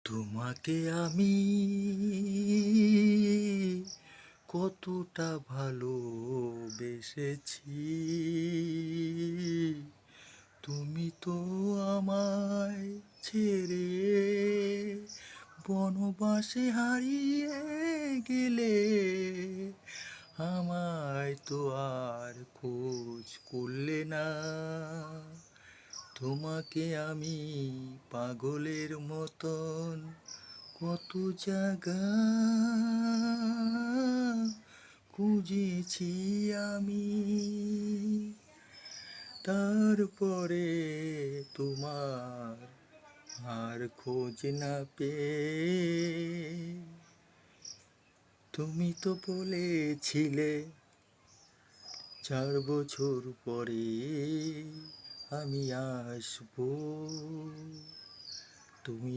তোমাকে আমি কতটা ভালোবেসেছি, তুমি তো আমায় ছেড়ে বনবাসে হারিয়ে গেলে। আমায় তো আর খোঁজ করলে না, তোমাকে আমি পাগলের মতন কত জায়গা খুঁজেছি আমি। তারপরে তোমার আর খোঁজ না পেয়ে তুমি তো বলেছিলে 4 বছর পরে আমি আসবো। তুমি